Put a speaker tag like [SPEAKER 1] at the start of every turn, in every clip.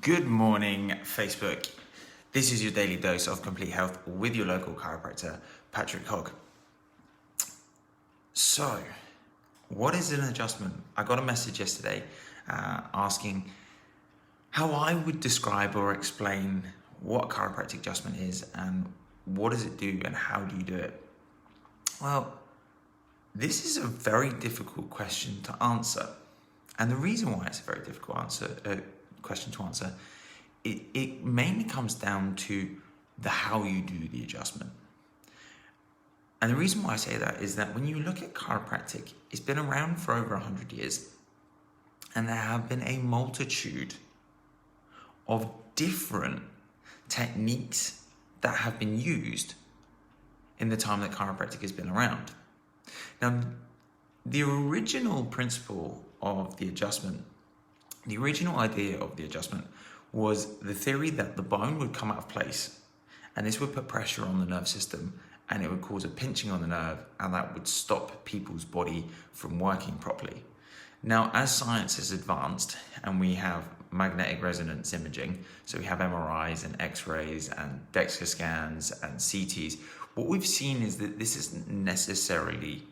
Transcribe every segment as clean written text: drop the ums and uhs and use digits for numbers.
[SPEAKER 1] Good morning, Facebook. This is your daily dose of complete health with your local chiropractor, Patrick Hogg. So, what is an adjustment? I got a message yesterday asking how I would describe or explain what a chiropractic adjustment is and what does it do and how do you do it? Well, this is a very difficult question to answer. And the reason why it's a very difficult question to answer, it mainly comes down to the how you do the adjustment. And the reason why I say that is that when you look at chiropractic, it's been around for over 100 years, and there have been a multitude of different techniques that have been used in the time that chiropractic has been around. Now, the original principle of the adjustment, the original idea of the adjustment was the theory that the bone would come out of place, and this would put pressure on the nerve system, and it would cause a pinching on the nerve, and that would stop people's body from working properly. Now, as science has advanced and we have magnetic resonance imaging, so we have MRIs and X-rays and DEXA scans and CTs, what we've seen is that this isn't necessarily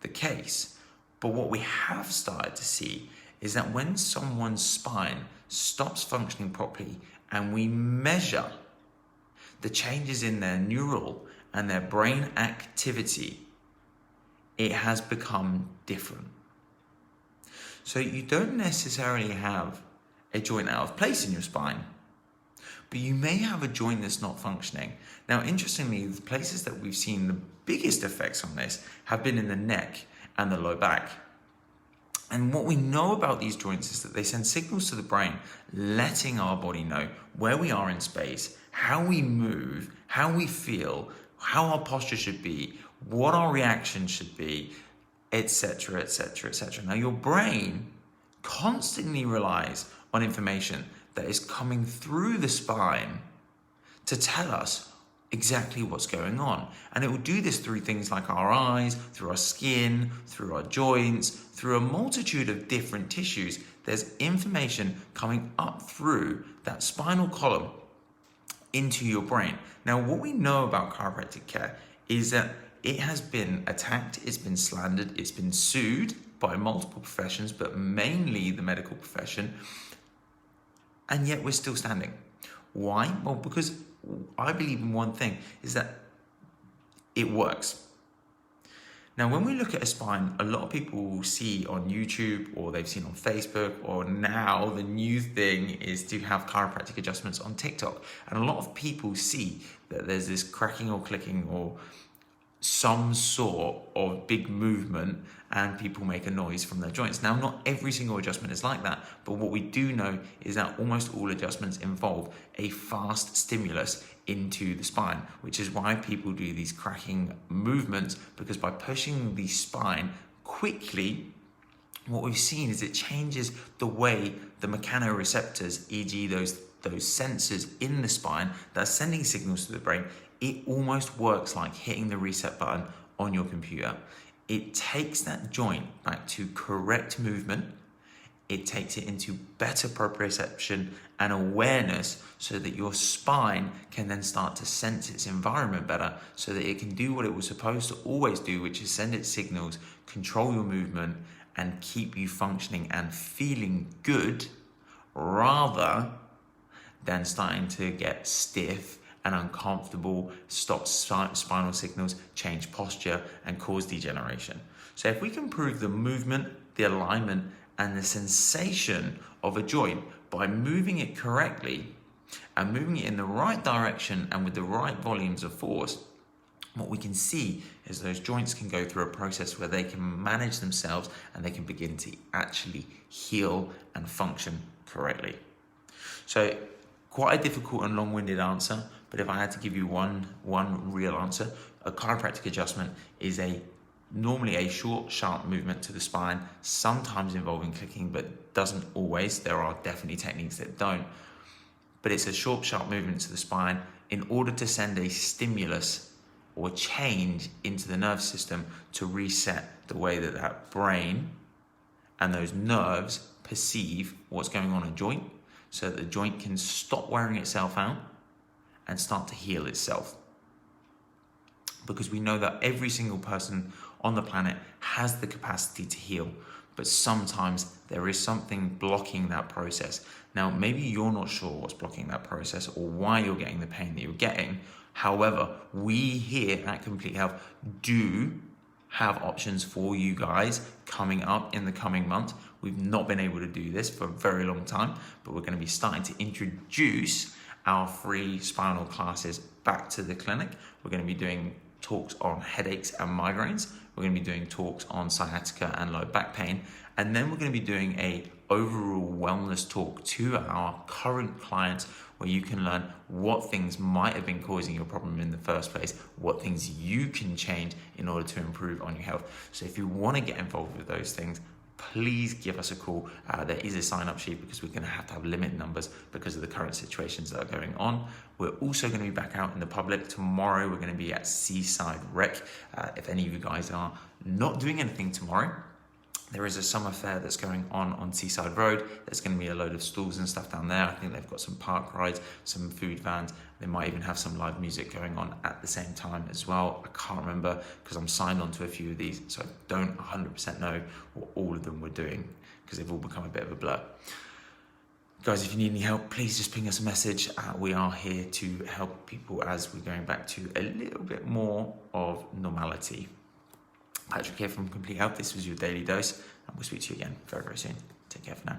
[SPEAKER 1] the case. But what we have started to see is that when someone's spine stops functioning properly and we measure the changes in their neural and their brain activity, it has become different. So you don't necessarily have a joint out of place in your spine, but you may have a joint that's not functioning. Now, interestingly, the places that we've seen the biggest effects on this have been in the neck and the low back. And what we know about these joints is that they send signals to the brain, letting our body know where we are in space, how we move, how we feel, how our posture should be, what our reaction should be, etc., etc., etc. Now, your brain constantly relies on information that is coming through the spine to tell us exactly what's going on. And it will do this through things like our eyes, through our skin, through our joints, through a multitude of different tissues. There's information coming up through that spinal column into your brain. Now, what we know about chiropractic care is that it has been attacked, it's been slandered, it's been sued by multiple professions, but mainly the medical profession, and yet we're still standing. Why? Well, because I believe in one thing, is that it works. Now, when we look at a spine, a lot of people will see on YouTube, or they've seen on Facebook, or now the new thing is to have chiropractic adjustments on TikTok. And a lot of people see that there's this cracking or clicking or some sort of big movement, and people make a noise from their joints. Now, not every single adjustment is like that, but what we do know is that almost all adjustments involve a fast stimulus into the spine, which is why people do these cracking movements, because by pushing the spine quickly, what we've seen is it changes the way the mechanoreceptors, e.g. those sensors in the spine that are sending signals to the brain, it almost works like hitting the reset button on your computer. It takes that joint back to correct movement. It takes it into better proprioception and awareness so that your spine can then start to sense its environment better, so that it can do what it was supposed to always do, which is send its signals, control your movement, and keep you functioning and feeling good, rather than starting to get stiff and uncomfortable, stop spinal signals, change posture, and cause degeneration. So if we can improve the movement, the alignment, and the sensation of a joint by moving it correctly and moving it in the right direction and with the right volumes of force, what we can see is those joints can go through a process where they can manage themselves and they can begin to actually heal and function correctly. So quite a difficult and long-winded answer, but if I had to give you one real answer, a chiropractic adjustment is normally a short, sharp movement to the spine, sometimes involving clicking, but doesn't always. There are definitely techniques that don't. But it's a short, sharp movement to the spine in order to send a stimulus or change into the nerve system to reset the way that brain and those nerves perceive what's going on in a joint, so that the joint can stop wearing itself out and start to heal itself. Because we know that every single person on the planet has the capacity to heal, but sometimes there is something blocking that process. Now, maybe you're not sure what's blocking that process or why you're getting the pain that you're getting. However, we here at Complete Health do have options for you guys coming up in the coming months. We've not been able to do this for a very long time, but we're going to be starting to introduce our free spinal classes back to the clinic. We're going to be doing talks on headaches and migraines. We're going to be doing talks on sciatica and low back pain. And then we're going to be doing a overall wellness talk to our current clients, where you can learn what things might have been causing your problem in the first place, what things you can change in order to improve on your health. So if you want to get involved with those things, please give us a call. There is a sign-up sheet, because we're going to have limited numbers because of the current situations that are going on. We're also going to be back out in the public. Tomorrow we're going to be at Seaside Rec. If any of you guys are not doing anything tomorrow, there is a summer fair that's going on Seaside Road. There's going to be a load of stalls and stuff down there. I think they've got some park rides, some food vans. They might even have some live music going on at the same time as well. I can't remember, because I'm signed on to a few of these, so I don't 100% know what all of them were doing, because they've all become a bit of a blur. Guys, if you need any help, please just ping us a message. We are here to help people as we're going back to a little bit more of normality. Patrick here from Complete Health. This was your daily dose, and we'll speak to you again very, very soon. Take care for now.